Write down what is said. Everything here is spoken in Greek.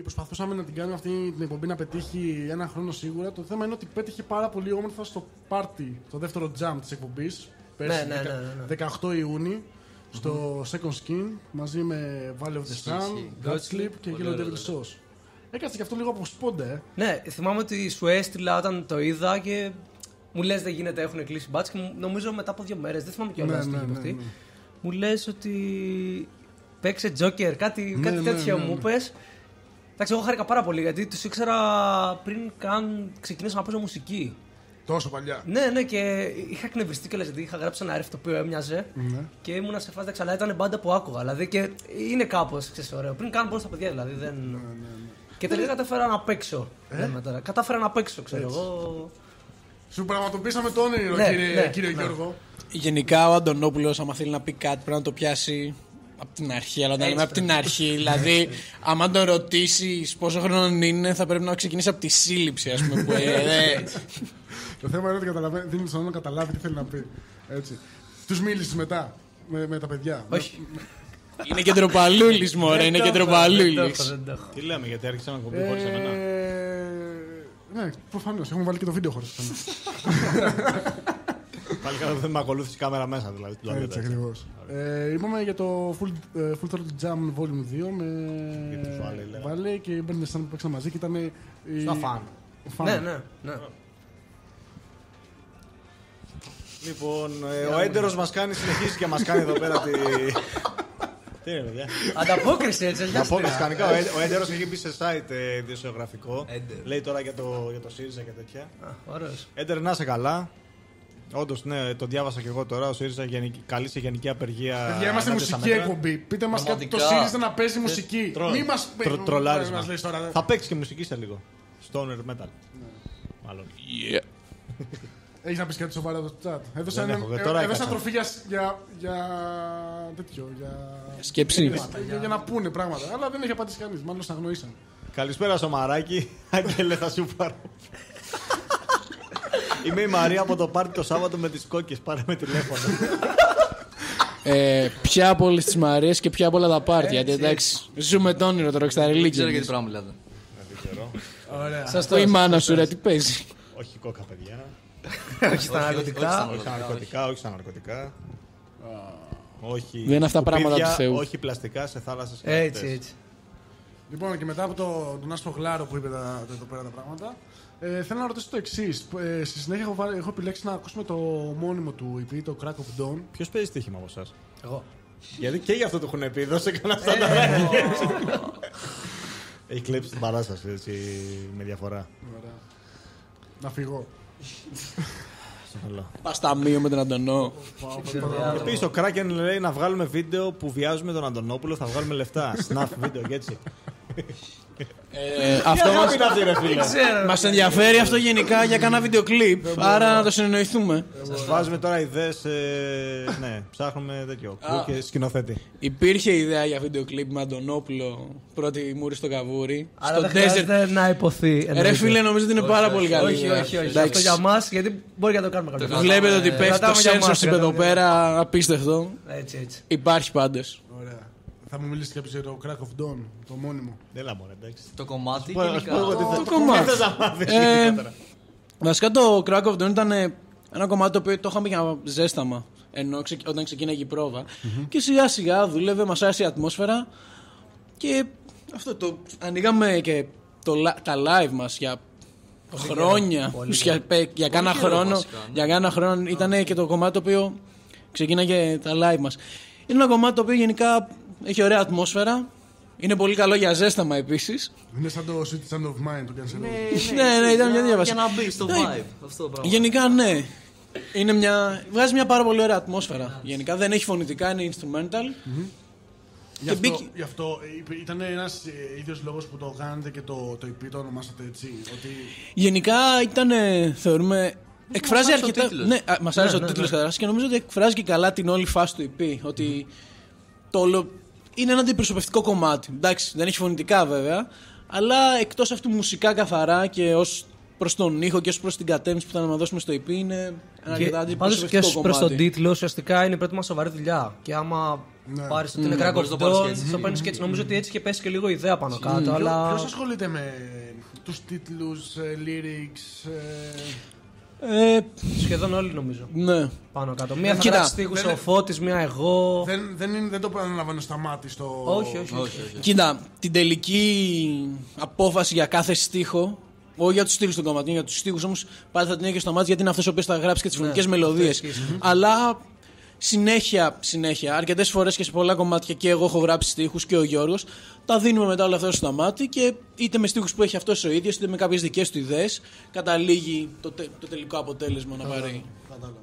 Προσπαθούσαμε να την κάνουμε αυτή την εκπομπή να πετύχει ένα χρόνο σίγουρα. Το θέμα είναι ότι πέτυχε πάρα πολύ όμορφα στο πάρτι, στο δεύτερο jump της εκπομπής. Πέρσι, 18 Ιούνιου, στο Second Skin, μαζί με Valley of the Sun, God Sleep και Yellow Devil Sauce. Έκατσε και αυτό λίγο από σπόντα, Ναι, θυμάμαι ότι σου έστειλα όταν το είδα και μου λες δεν γίνεται, έχουν κλείσει μπάτς και νομίζω μετά από 2 μέρες, δεν θυμάμαι κιόλας τι είπε αυτή. Μου λες ότι παίξε Joker, κάτι τέτοιο μου πες. Εντάξει, εγώ χάρηκα πάρα πολύ γιατί τους ήξερα πριν καν ξεκινήσω να παίζω μουσική. Τόσο παλιά. Ναι, και είχα εκνευριστεί κιόλας γιατί είχα γράψει ένα riff το οποίο έμοιαζε και ήμουνα σε φάση αλλά ήταν μπάντα που άκουγα. Δηλαδή και είναι κάπως ωραίο. Πριν καν πω στα παιδιά δηλαδή. Και τελικά κατάφερα να παίξω. Κατάφερα να παίξω, ξέρω εγώ. Σου πραγματοποιήσαμε το όνειρο, κύριε Γιώργο. Γενικά ο Αντωνόπουλος, άμα θέλει να πει κάτι, πρέπει να το πιάσει από την αρχή. Αλλά όταν λέμε από την αρχή, δηλαδή, άμα τον ρωτήσεις πόσο χρόνο είναι, θα πρέπει να ξεκινήσει από τη σύλληψη, ας πούμε. Το θέμα είναι ότι δίνει στον να καταλάβει τι θέλει να πει. Έτσι. Τους μίλησες μετά με τα παιδιά. Όχι. Είναι κεντροπαλούλης, μωρέ, είναι κεντροπαλούλης. Τι λέμε, γιατί άρχισα να κομπεί χωρίς εμένα. Ναι, προφανώς. Έχουμε βάλει και το βίντεο χωρίς εμένα. Πάλι καλά δεν με ακολούθησε η κάμερα μέσα, δηλαδή. Έτσι ακριβώς. Είπαμε για το Full Throttle Jam Volume 2 με Valley και η Burning Sun που παίξαμε μαζί και ήταν. Στα φαν. Ναι. Λοιπόν, ο Έντερος μας κάνει, συνεχίζει και μας κάνει εδώ πέρα τη... Τι είναι, παιδιά. Ανταπόκριση, έτσι. Ανταπόκριση, κανονικά. Ο Έντερος έχει μπει σε site ιδιοσιογραφικό. Λέει τώρα για το ΣΥΡΙΖΑ και τέτοια. Ωραίος. Έντερ, να είσαι καλά. Όντως, ναι, το διάβασα και εγώ τώρα. Ο ΣΥΡΙΖΑ καλεί σε γενική απεργία. Παιδιά, είμαστε μουσική εκπομπή. Πείτε μας κάτι το ΣΥΡΙΖΑ να παίζει μουσική. Μη μας τρολάρισμα. Θα παίξει και μουσική σε λίγο. Stoner metal. Μάλλον. Έχεις να πεις κάτι σοβαρά στο chat? Έδωσα τροφή για τέτοιο, για σκέψη. Για να πούνε πράγματα. Αλλά δεν έχει απαντήσει κανείς, μάλλον σε αγνοήσαν. Καλησπέρα Σομαράκη. Άγγελε, θα σου πάρω. Είμαι η Μαρία από το πάρτι το Σάββατο με τις κόκκες. Πάρε με τηλέφωνο. Ποια από όλες τις Μαρίες και ποια από όλα τα πάρτια. Γιατί εντάξει, ζούμε το όνειρο τώρα, Δεν ξέρω γιατί πράγμα μιλάτε. Σας το η μάνα σου, ρε, τι παίζει. Όχι κόκα, παιδιά. Όχι στα ναρκωτικά. Όχι στα ναρκωτικά. Όχι. Δεν είναι αυτά πράγματα του Θεού. Όχι πλαστικά σε θάλασσες. Έτσι. Λοιπόν, και μετά από τον Άσπρο Γλάρο που είπε εδώ πέρα τα πράγματα, θέλω να ρωτήσω το εξής. Στη συνέχεια έχω επιλέξει να ακούσουμε το μόνιμο του EP, το Crack of Dawn. Ποιος παίζει στοίχημα από εσάς? Εγώ. Γιατί και γι' αυτό το έχουν πει. Δώσε κανένα στανταράκι. Έχει κλέψει την παράσταση έτσι, με διαφορά. Ωραία. Να φύγω. Πας ταμείο με τον Αντωνό. Επίσης ο Kraken λέει να βγάλουμε βίντεο που βιάζουμε τον Αντωνόπουλο, θα βγάλουμε λεφτά. Snap βίντεο και έτσι. Αυτό μας ενδιαφέρει αυτό γενικά για κάνα βίντεο κλιπ. Άρα να το συνεννοηθούμε. Σας βάζουμε τώρα ιδέες. Ναι, ψάχνουμε τέτοιο. Και σκηνοθέτη. Υπήρχε ιδέα για βίντεο κλιπ με Αντωνόπουλο, πρώτη μούρη στο καβούρι. Αλλά δεν χρειάζεται να υποθεί. Ρε φίλε, νομίζω ότι είναι πάρα πολύ καλή. Όχι. Αυτό για μας, γιατί μπορεί να το κάνουμε κάποια φορά. Βλέπετε ότι πέφτει το censorship εδώ πέρα, απίστευτο. Έτσι. Υπάρχει πάντως. Ωραία. Θα μου μιλήσει κάποιος για το Crack of Dawn, το μόνιμο. Δεν λάμπω, εντάξει. Το κομμάτι γενικά. Το κομμάτι. Βασικά το Crack of Dawn ήταν ένα κομμάτι το οποίο το είχαμε για ζέσταμα όταν ξεκίναγε η πρόβα. Και σιγά σιγά δούλευε, μας άρεσε η ατμόσφαιρα. Και αυτό το ανοίγαμε και τα live μας για χρόνια. Για κάνα χρόνο ήταν και το κομμάτι το οποίο ξεκίναγε τα live μας. Είναι ένα κομμάτι το οποίο γενικά έχει ωραία ατμόσφαιρα. Είναι πολύ καλό για ζέσταμα επίσης. Είναι σαν το City Sound of Mind του Cancelo. Ναι, ήταν μια διαβασία. Για να μπει στο vibe αυτό το πράγμα. Γενικά ναι. Βγάζει μια πάρα πολύ ωραία ατμόσφαιρα. Γενικά δεν έχει φωνητικά, είναι instrumental. Γι' αυτό ήταν ένας ίδιος λόγος που το κάνετε και το EP το ονομάσατε έτσι. Γενικά ήταν, θεωρούμε. Εκφράζει αρκετά. Ναι, μας άρεσε ο τίτλος καταρχάς και νομίζω ότι εκφράζει και καλά την όλη φάση του EP. Ότι το όλο είναι ένα αντιπροσωπευτικό κομμάτι. Εντάξει, δεν έχει φωνητικά βέβαια, αλλά εκτός αυτού μουσικά καθαρά και ως προς τον ήχο και ως προς την κατεύθυνση που θα να δώσουμε στο EP είναι αρκετά αντιπροσωπευτικό κομμάτι. Και προς τον τίτλο ουσιαστικά είναι η πρώτη μας σοβαρή δουλειά. Και άμα πάρεις ότι είναι Crack of Dawn, το παίρνεις και έτσι. Νομίζω ότι έτσι και πέσει και λίγο ιδέα πάνω κάτω. Αλλά... Ποιος ασχολείται με τους τίτλους, lyrics... Σχεδόν όλοι νομίζω. Ναι. Πάνω κάτω. Μία θα γράψει στίχους ο Φώτης, μία εγώ. Δεν το αναλαμβάνω στα μάτια στο. Όχι. Κοίτα, την τελική απόφαση για κάθε στίχο, όχι για τους στίχους των κομματιών, για τους στίχους όμως πάλι θα την έχει στο μάτι γιατί είναι αυτός ο οποίος θα γράψει και τις φωνικές μελωδίες. Αλλά συνέχεια, αρκετές φορές και σε πολλά κομμάτια και εγώ έχω γράψει στίχους και ο Γιώργος. Τα δίνουμε μετά όλα αυτά στο μάτι και είτε με στίχους που έχει αυτός ο ίδιος είτε με κάποιες δικές του ιδέες καταλήγει το τελικό αποτέλεσμα να πάρει. Κατάλαβα.